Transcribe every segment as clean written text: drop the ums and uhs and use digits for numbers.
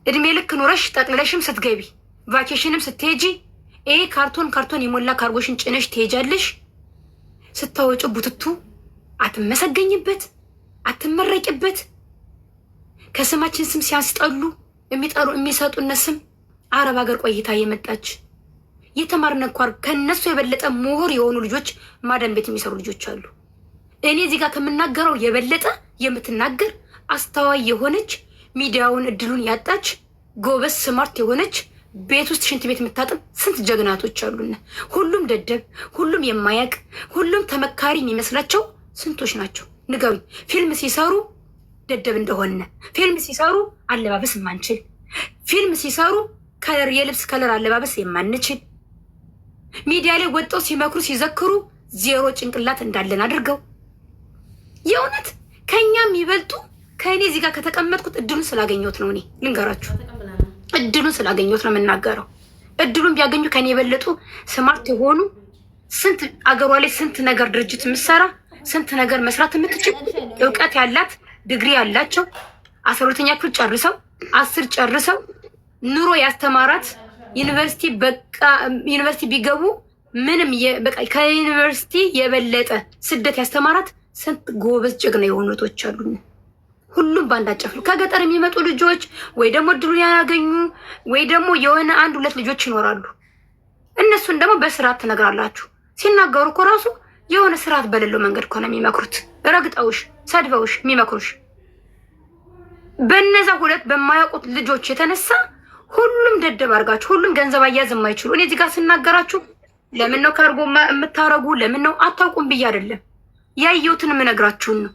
እድሜ ልክ ኑረሽ ጠቅለሽም ስትገቢ ቫኬሽንም ስትሄጂ ይሄ ካርቶን የሞላ ካርጎሽን ጭነሽ ትሄጃለሽ። ስታወጪ ቡትቱ አትመሰገኝበት፣ አትመረቂበት። ከስማችን ስም ሲያስጠሉ የሚሰጡን ስም አረብ ሀገር ቆይታ የመጣች የተማርነ እንኳን ከነሱ የበለጠ ምሁር የሆኑ ልጆች ማዳም ቤት የሚሰሩ ልጆች አሉ። እኔ እዚህ ጋር ከምናገረው የበለጠ የምትናገር አስተዋይ የሆነች ሚዲያውን እድሉን ያጣች ጎበዝ ስማርት የሆነች ቤት ውስጥ ሽንት ቤት የምታጥብ ስንት ጀግናቶች አሉና፣ ሁሉም ደደብ፣ ሁሉም የማያቅ፣ ሁሉም ተመካሪ የሚመስላቸው ስንቶች ናቸው? ንገሩኝ። ፊልም ሲሰሩ ደደብ እንደሆነ፣ ፊልም ሲሰሩ አለባበስ የማንችል፣ ፊልም ሲሰሩ የልብስ ከለር አለባበስ የማንችል፣ ሚዲያ ላይ ወጥተው ሲመክሩ ሲዘክሩ ዜሮ ጭንቅላት እንዳለን አድርገው የእውነት ከኛ የሚበልጡ ከእኔ እዚህ ጋር ከተቀመጥኩት እድሉን ስላገኘሁት ነው። እኔ ልንገራችሁ፣ እድሉን ስላገኘሁት ነው የምናገረው። እድሉን ቢያገኙ ከእኔ የበለጡ ስማርት የሆኑ ስንት አገሯ ላይ ስንት ነገር ድርጅት የምትሰራ ስንት ነገር መስራት የምትችል እውቀት ያላት ዲግሪ ያላቸው 12ኛ ክፍል ጨርሰው 10 ጨርሰው ኑሮ ያስተማራት ዩኒቨርሲቲ ቢገቡ ምንም በቃ ከዩኒቨርሲቲ የበለጠ ስደት ያስተማራት ስንት ጎበዝ ጀግና የሆኑቶች አሉ። ሁሉም ባንድ አጨፍሉ። ከገጠር የሚመጡ ልጆች ወይ ደግሞ እድሉን ያገኙ ወይ ደግሞ የሆነ 1-2 ልጆች ይኖራሉ። እነሱን ደግሞ በስርዓት ትነግራላችሁ። ሲናገሩ እኮ ራሱ የሆነ ስርዓት በሌለው መንገድ እኮ ነው የሚመክሩት። ረግጠውሽ ሰድበውሽ የሚመክሩሽ። በነዛ 2 በማያውቁት ልጆች የተነሳ ሁሉም ደደብ አድርጋችሁ ሁሉም ገንዘብ አያዝ የማይችሉ እኔ እዚህ ጋር ስናገራችሁ ለምን ነው ካርጎ የምታረጉ ለምን ነው አታውቁም ብዬ አይደለም፣ ያየሁትን የምነግራችሁን ነው።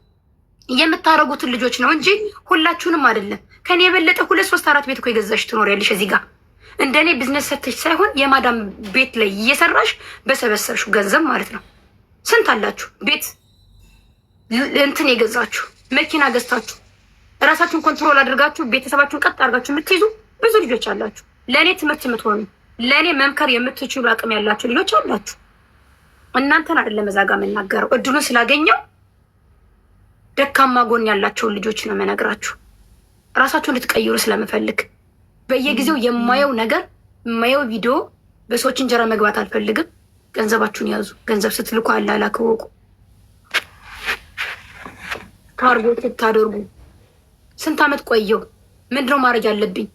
የምታረጉትን ልጆች ነው እንጂ ሁላችሁንም አይደለም። ከኔ የበለጠ 2-3-4 ቤት እኮ የገዛሽ ትኖሪያለሽ እዚህ ጋር። እንደኔ ቢዝነስ ሰተሽ ሳይሆን የማዳም ቤት ላይ እየሰራሽ በሰበሰብሽው ገንዘብ ማለት ነው። ስንት አላችሁ ቤት እንትን የገዛችሁ መኪና ገዝታችሁ እራሳችሁን ኮንትሮል አድርጋችሁ ቤተሰባችሁን ቀጥ አድርጋችሁ የምትይዙ ብዙ ልጆች አላችሁ። ለእኔ ትምህርት የምትሆኑ ለእኔ መምከር የምትችሉ አቅም ያላችሁ ልጆች አላችሁ። እናንተን አይደለም እዛ ጋር የምናገረው። እድሉን ስላገኘው ደካማ ጎን ያላቸውን ልጆች ነው የምነግራችሁ። ራሳችሁን ልትቀይሩ ስለምፈልግ በየጊዜው የማየው ነገር የማየው ቪዲዮ በሰዎች እንጀራ መግባት አልፈልግም። ገንዘባችሁን ያዙ። ገንዘብ ስትልኩ አላላክ ወቁ። ካርጎ ስታደርጉ ስንት ዓመት ቆየው? ምንድነው ማድረግ ያለብኝ?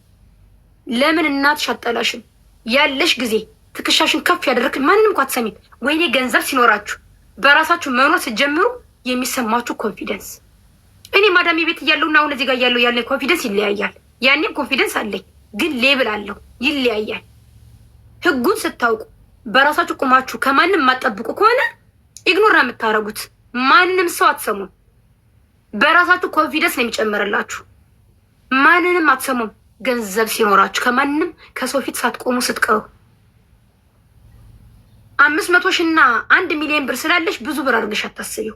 ለምን እናትሽ አጠላሽም? ያለሽ ጊዜ ትከሻሽን ከፍ ያደረክ ማንንም እንኳን አትሰሚም። ወይኔ ገንዘብ ሲኖራችሁ በራሳችሁ መኖር ስትጀምሩ የሚሰማችሁ ኮንፊደንስ። እኔ ማዳሚ ቤት እያለሁና አሁን እዚህ ጋር እያለሁ ያለ ኮንፊደንስ ይለያያል። ያኔም ኮንፊደንስ አለኝ፣ ግን ሌብል አለው፣ ይለያያል። ህጉን ስታውቁ በራሳችሁ ቁማችሁ ከማንም የማትጠብቁ ከሆነ ኢግኖር ነው የምታረጉት። ማንንም ሰው አትሰሙም። በራሳችሁ ኮንፊደንስ ነው የሚጨምርላችሁ። ማንንም አትሰሙም። ገንዘብ ሲኖራችሁ ከማንም ከሰው ፊት ሳትቆሙ ስትቀሩ 500,000 እና 1 ሚሊዮን ብር ስላለሽ ብዙ ብር አድርገሽ አታስቢው።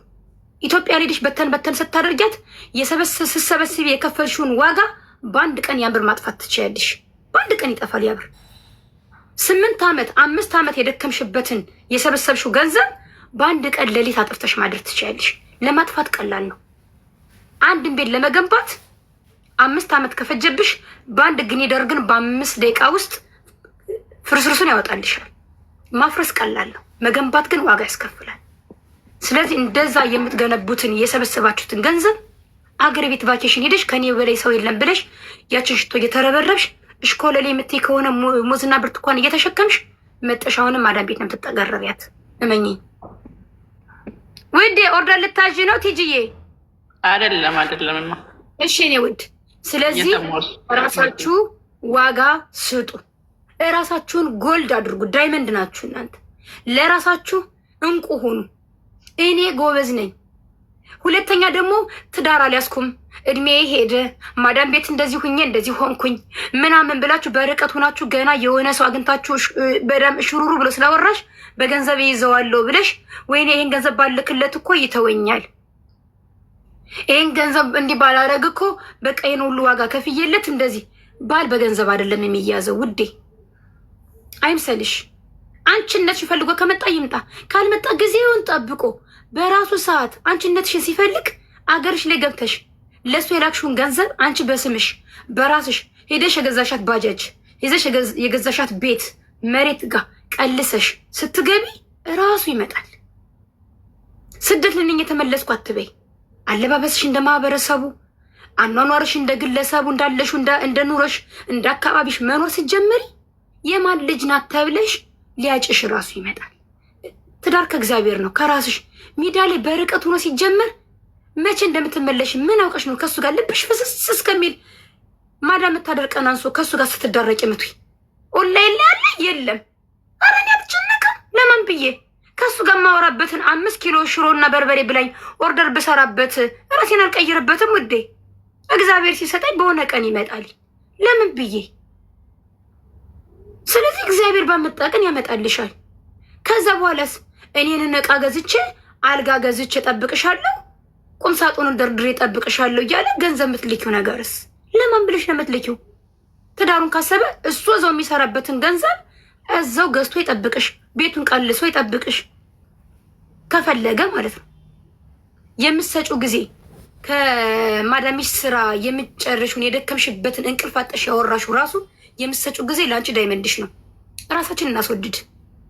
ኢትዮጵያ ሄደሽ በተን ስታደርጊያት ስትሰበስቢ የከፈልሽውን ዋጋ በአንድ ቀን ያን ብር ማጥፋት ትችያለሽ። በአንድ ቀን ይጠፋል ያ ብር። 8 ዓመት 5 ዓመት የደከምሽበትን የሰበሰብሽው ገንዘብ በአንድ ቀን ሌሊት አጥፍተሽ ማድረግ ትችያለሽ። ለማጥፋት ቀላል ነው። አንድን ቤት ለመገንባት 5 ዓመት ከፈጀብሽ በአንድ ግኒደር ግን በ5 ደቂቃ ውስጥ ፍርስርሱን ያወጣልሻል። ማፍረስ ቀላል ነው፣ መገንባት ግን ዋጋ ያስከፍላል። ስለዚህ እንደዛ የምትገነቡትን የሰበሰባችሁትን ገንዘብ አገር ቤት ቫኬሽን ሄደሽ ከኔ በላይ ሰው የለም ብለሽ ያችን ሽቶ እየተረበረብሽ እሽኮለሌ የምትይ ከሆነ ሙዝና ብርቱካን እየተሸከምሽ መጠሻውንም ማዳም ቤት ነው የምትጠገረቢያት። እመኚ ውዴ። ኦርደር ልታዥ ነው ቲጂዬ? አይደለም። እሺ እኔ ውድ። ስለዚህ ራሳችሁ ዋጋ ስጡ። እራሳችሁን ጎልድ አድርጉ። ዳይመንድ ናችሁ እናንተ። ለራሳችሁ እንቁ ሁኑ። እኔ ጎበዝ ነኝ። ሁለተኛ ደግሞ ትዳር አልያዝኩም፣ እድሜ ሄደ፣ ማዳም ቤት እንደዚህ ሁኜ እንደዚህ ሆንኩኝ ምናምን ብላችሁ በርቀት ሆናችሁ ገና የሆነ ሰው አግኝታችሁ በደም ሽሩሩ ብሎ ስላወራሽ በገንዘብ ይዘዋለሁ ብለሽ ወይኔ ይሄን ገንዘብ ባልክለት እኮ ይተወኛል፣ ይሄን ገንዘብ እንዲህ ባላረግ እኮ በቃ ይሄን ሁሉ ዋጋ ከፍዬለት እንደዚህ። ባል በገንዘብ አይደለም የሚያዘው ውዴ፣ አይምሰልሽ። አንቺነትሽ ፈልጎ ከመጣ ይምጣ፣ ካልመጣ ጊዜውን ጠብቆ በራሱ ሰዓት አንቺነትሽን ሲፈልግ አገርሽ ላይ ገብተሽ ለሱ የላክሽውን ገንዘብ አንቺ በስምሽ በራስሽ ሄደሽ የገዛሻት ባጃጅ ሄደሽ የገዛሻት ቤት መሬት ጋር ቀልሰሽ ስትገቢ ራሱ ይመጣል። ስደት ልንኝ የተመለስኩ አትበይ። አለባበስሽ እንደ ማህበረሰቡ፣ አኗኗርሽ እንደ ግለሰቡ እንዳለሹ እንደ ኑሮሽ እንደ አካባቢሽ መኖር ስትጀምሪ የማን ልጅ ናት ተብለሽ ሊያጭሽ ራሱ ይመጣል። ትዳር ከእግዚአብሔር ነው ከራስሽ። ሚዲያ ላይ በርቀት ሆኖ ሲጀመር መቼ እንደምትመለሽ ምን አውቀሽ ነው ከሱ ጋር ልብሽ ፍስስ እስከሚል ማዳም የምታደርቀን አንሶ ከሱ ጋር ስትዳረቂ ምትይ ኦንላይን ላይ አለ የለም። ኧረ እኔ አትጨነቅም። ለማን ብዬ ከሱ ጋር ማወራበትን 5 ኪሎ ሽሮና በርበሬ ብላኝ ኦርደር ብሰራበት ራሴን አልቀይርበትም ውዴ። እግዚአብሔር ሲሰጠኝ በሆነ ቀን ይመጣል። ለምን ብዬ ስለዚህ እግዚአብሔር ባመጣ ቀን ያመጣልሻል። ከዛ በኋላስ እኔን ዕቃ ገዝቼ አልጋ ገዝቼ ጠብቅሻለሁ፣ ቁምሳጥኑን ደርድሬ ጠብቅሻለሁ እያለ ገንዘብ ምትልኪው ነገርስ ለማን ብለሽ ነው የምትልኪው? ትዳሩን ካሰበ እሱ እዛው የሚሰራበትን ገንዘብ እዛው ገዝቶ ይጠብቅሽ፣ ቤቱን ቀልሶ ይጠብቅሽ ከፈለገ ማለት ነው። የምትሰጪው ጊዜ ከማዳሚሽ ስራ የምትጨርሹን የደከምሽበትን እንቅልፍ አጠሽ ያወራሽው ራሱ የምትሰጪው ጊዜ ለአንቺ ዳይመንድሽ ነው። ራሳችንን እናስወድድ።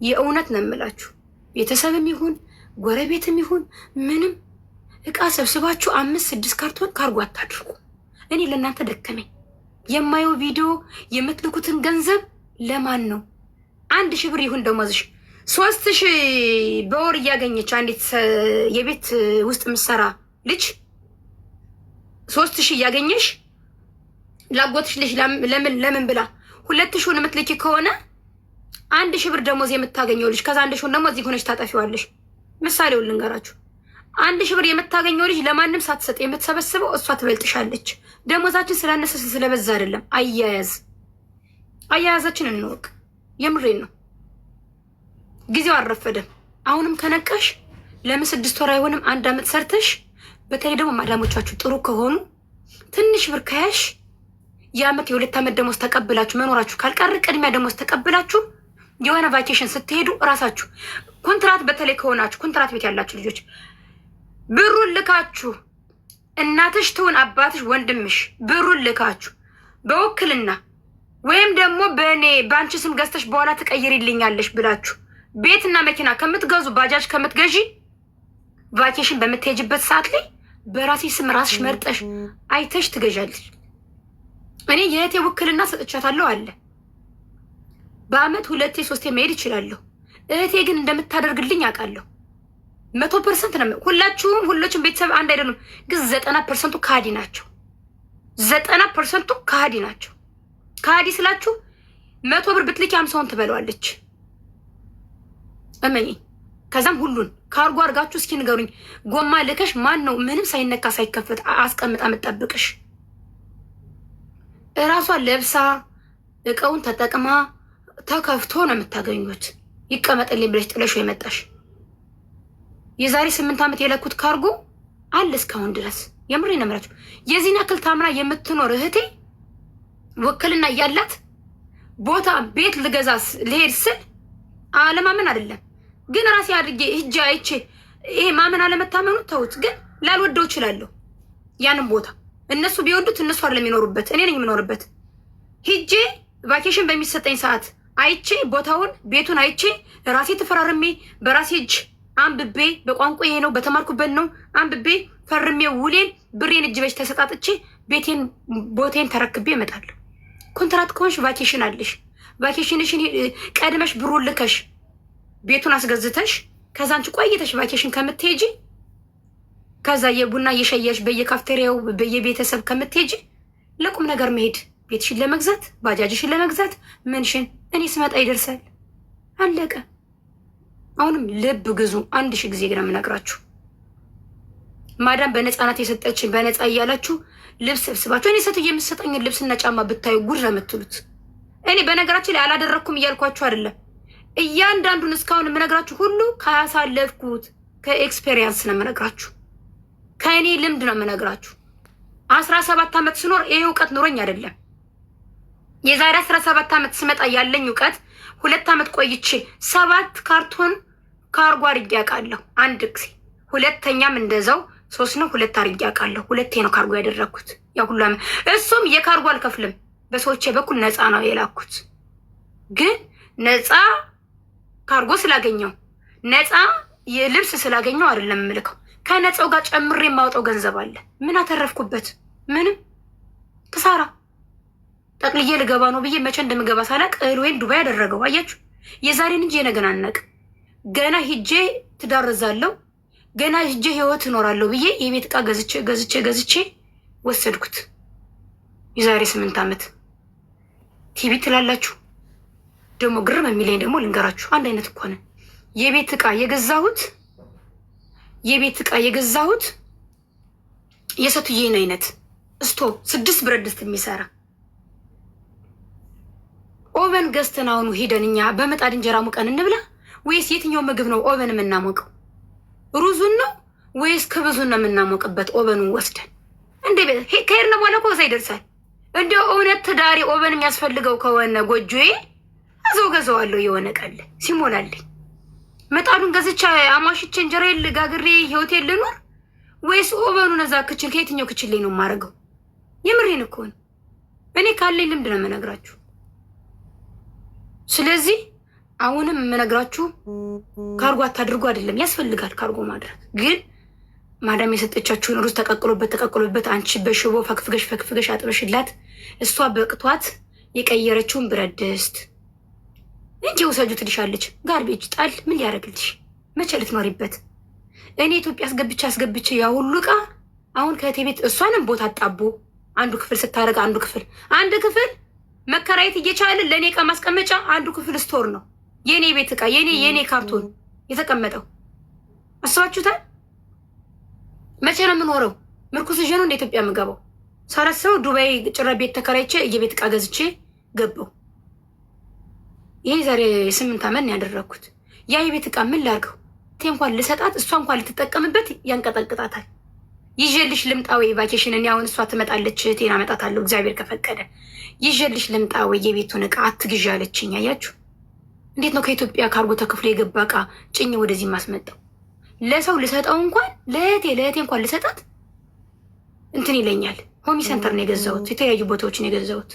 የእውነት ነው የምላችሁ። ቤተሰብም ይሁን ጎረቤትም ይሁን ምንም እቃ ሰብስባችሁ 5-6 ካርቶን ካርጎ አታድርጉ። እኔ ለእናንተ ደከመኝ። የማየው ቪዲዮ የምትልኩትን ገንዘብ ለማን ነው? 1000 ብር ይሁን ደሞዝሽ 3000 በወር እያገኘች አንዲት የቤት ውስጥ ምሰራ ልጅ 3000 እያገኘሽ ላጎትሽ ልጅ ለምን ብላ 2000 የምትልኪ ከሆነ 1000 ብር ደሞዝ የምታገኘው ልጅ ከዛ 1000 ደግሞ እዚህ ሆነች ታጠፊዋለሽ። ምሳሌውን ልንገራችሁ። 1000 ብር የምታገኘው ልጅ ለማንም ሳትሰጥ የምትሰበስበው እሷ ትበልጥሻለች። ደሞዛችን ስላነሰ ስለበዛ አይደለም። አያያዛችን እንወቅ። የምሬን ነው። ጊዜው አልረፈደም። አሁንም ከነቃሽ ለምን 6 ወር አይሆንም 1 ዓመት ሰርተሽ፣ በተለይ ደግሞ ማዳሞቻችሁ ጥሩ ከሆኑ ትንሽ ብር ከያሽ የዓመት የ2 ዓመት ደሞዝ ተቀብላችሁ መኖራችሁ ካልቀረ ቅድሚያ ደሞዝ ተቀብላችሁ የሆነ ቫኬሽን ስትሄዱ እራሳችሁ ኮንትራት፣ በተለይ ከሆናችሁ ኮንትራት ቤት ያላችሁ ልጆች ብሩን ልካችሁ እናትሽ ትሁን አባትሽ ወንድምሽ ብሩን ልካችሁ በውክልና ወይም ደግሞ በአንቺ ስም ገዝተሽ በኋላ ትቀይሪልኛለሽ ብላችሁ ቤትና መኪና ከምትገዙ ባጃጅ ከምትገዢ ቫኬሽን በምትሄጅበት ሰዓት ላይ በራሴ ስም ራስሽ መርጠሽ አይተሽ ትገዣለሽ። እኔ የእህቴ ውክልና ሰጥቻታለሁ አለ። በአመት 2-3 መሄድ ይችላለሁ። እህቴ ግን እንደምታደርግልኝ አውቃለሁ። 100% ነው። ሁላችሁም ቤተሰብ አንድ አይደሉም፣ ግን 90% ከሃዲ ናቸው። 90% ከሃዲ ናቸው። ከሃዲ ስላችሁ 100 ብር ብትልኪ 50ውን ትበለዋለች። እመኚ። ከዛም ሁሉን ካርጎ አድርጋችሁ እስኪ ንገሩኝ። ጎማ ልከሽ ማን ነው ምንም ሳይነካ ሳይከፈት አስቀምጣ የምትጠብቅሽ? እራሷ ለብሳ እቃውን ተጠቅማ ተከፍቶ ነው የምታገኙት። ይቀመጥልኝ ብለሽ ጥለሽ የመጣሽ የዛሬ 8 ዓመት የለኩት ካርጎ አለ እስካሁን ድረስ። የምሬ ነው የምላችሁ። የዚህን ያክል ታምራ የምትኖር እህቴ ውክልና እያላት ቦታ ቤት ልገዛስ ልሄድ ስል አለማመን አይደለም ግን ራሴ አድርጌ ሂጄ አይቼ ይሄ ማመን አለመታመኑ ተውት። ግን ላልወደው እችላለሁ ያንን ቦታ። እነሱ ቢወዱት እነሱ አይደለም የሚኖሩበት፣ እኔ ነኝ የምኖርበት። ሂጄ ቫኬሽን በሚሰጠኝ ሰዓት አይቼ ቦታውን ቤቱን አይቼ ራሴ ተፈራርሜ በራሴ እጅ አንብቤ በቋንቋ ይሄ ነው በተማርኩበት ነው አንብቤ ፈርሜ ውሌን ብሬን እጅ በጅ ተሰጣጥቼ ቤቴን ቦቴን ተረክቤ እመጣለሁ። ኮንትራት ከሆንሽ ቫኬሽን አለሽ። ቫኬሽንሽን ቀድመሽ ብሩን ልከሽ ቤቱን አስገዝተሽ ከዛ አንቺ ቆይተሽ ቫኬሽን ከምትሄጂ ከዛ የቡና እየሸየሽ በየካፍቴሪያው በየቤተሰብ ከምትሄጂ ለቁም ነገር መሄድ ቤትሽን ለመግዛት ባጃጅሽን ለመግዛት ምንሽን እኔ ስመጣ ይደርሳል። አለቀ። አሁንም ልብ ግዙ። 1000 ጊዜ ግን የምነግራችሁ ማዳም በነፃናት የሰጠችን በነፃ እያላችሁ ልብስ ሰብስባችሁ እኔ ሴትዮ የምትሰጠኝን ልብስና ጫማ ብታዩ ጉድ ነው የምትሉት። እኔ በነገራችን ላይ አላደረኩም እያልኳችሁ አይደለም። እያንዳንዱን እስካሁን የምነግራችሁ ሁሉ ካሳለፍኩት ከኤክስፔሪየንስ ነው የምነግራችሁ። ከእኔ ልምድ ነው የምነግራችሁ። 17 ዓመት ስኖር ይሄ እውቀት ኑሮኝ አይደለም። የዛሬ 17 ዓመት ስመጣ ያለኝ እውቀት 2 ዓመት ቆይቼ 7 ካርቶን ካርጎ አድርጌ አውቃለሁ። አንድ ጊዜ ሁለተኛም እንደዛው 3 ነው 2 አድርጌ አውቃለሁ። 2 ነው ካርጎ ያደረኩት። ያ ሁሉ እሱም የካርጎ አልከፍልም። በሰዎች በኩል ነፃ ነው የላኩት። ግን ነፃ ካርጎ ስላገኘው ነፃ የልብስ ስላገኘው አይደለም የምልከው። ከነፃው ጋር ጨምሬ የማውጣው ገንዘብ አለ። ምን አተረፍኩበት? ምንም ክሳራ። ጠቅልዬ ልገባ ነው ብዬ መቼ እንደምገባ ሳላቅ ወይም ዱባይ ያደረገው አያችሁ። የዛሬን እንጂ የነገን አናውቅም። ገና ሂጄ ትዳረዛለሁ፣ ገና ሂጄ ህይወት እኖራለሁ ብዬ የቤት ዕቃ ገዝቼ ወሰድኩት። የዛሬ 8 ዓመት ቲቪ ትላላችሁ። ደግሞ ግርም የሚለኝ ደግሞ ልንገራችሁ፣ አንድ አይነት እኮ ነን። የቤት ዕቃ የገዛሁት የሰቱዬን አይነት ስቶቭ 6 ብረት ድስት የሚሰራ ኦቨን ገዝተን አሁኑ ሄደን እኛ በምጣድ እንጀራ ሙቀን እንብላ ወይስ የትኛው ምግብ ነው ኦቨን የምናሞቀው? ሩዙን ነው ወይስ ክብዙን ነው የምናሞቅበት? ኦቨኑን ወስደን እንደ ከሄድን በኋላ እኮ እዛ ይደርሳል። እንደው እውነት ትዳሬ ኦቨን የሚያስፈልገው ከሆነ ጎጆዬ ገዛዋለሁ የሆነ ቀን ሲሞላልኝ ምጣዱን ገዝቻ አሟሽቼ እንጀራ ጋግሬ ህይወቴን ልኖር ወይስ ኦቨኑን እዛ ክችን ከየትኛው ክችን ላይ ነው የማደርገው? የምሬን እኮ ነው። እኔ ካለኝ ልምድ ነው የምነግራችሁ። ስለዚህ አሁንም የምነግራችሁ ካርጎ አታድርጉ አይደለም፣ ያስፈልጋል ካርጎ ማድረግ። ግን ማዳም የሰጠቻችሁን ሩዝ ተቀቅሎበት አንቺ በሽቦ ፈክፍገሽ አጥበሽላት እሷ በቅቷት የቀየረችውን ብረት ድስት እንጂ ውሰጁ ትልሻለች። ጋርቤጅ ጣል ምን ሊያደርግልሽ? መቼ ልትኖሪበት? እኔ ኢትዮጵያ አስገብቼ ያ ሁሉ ዕቃ አሁን ከእቴ ቤት እሷንም ቦታ አጣቦ አንዱ ክፍል ስታደርግ አንድ ክፍል መከራየት እየቻለ ለእኔ ዕቃ ማስቀመጫ አንዱ ክፍል ስቶር ነው። የእኔ ቤት ዕቃ የእኔ ካርቶን የተቀመጠው አስባችሁታል? መቼ ነው የምኖረው? ምርኩስ ይዤ ነው እንደ ኢትዮጵያ የምገባው። ሳላስበው ዱባይ ጭራ ቤት ተከራይቼ የቤት ዕቃ ገዝቼ ገባው። ይሄ ዛሬ 8 ዓመት ነው ያደረግኩት። ያ የቤት ዕቃ ምን ላርገው? እንኳን ልሰጣት እሷ እንኳን ልትጠቀምበት ያንቀጠቅጣታል። ይዤልሽ ልምጣ ወይ ቫኬሽን? እኔ አሁን እሷ ትመጣለች፣ እህቴን አመጣታለሁ እግዚአብሔር ከፈቀደ። ይዤልሽ ልምጣ ወይ የቤቱን ዕቃ አትግዢ አለችኝ። አያችሁ እንዴት ነው ከኢትዮጵያ ካርጎ ተከፍሎ የገባ ዕቃ ጭኝ ወደዚህ ማስመጣው? ለሰው ልሰጠው እንኳን ለእህቴ እንኳን ልሰጣት እንትን ይለኛል። ሆሚ ሴንተር ነው የገዛሁት፣ የተለያዩ ቦታዎችን የገዛሁት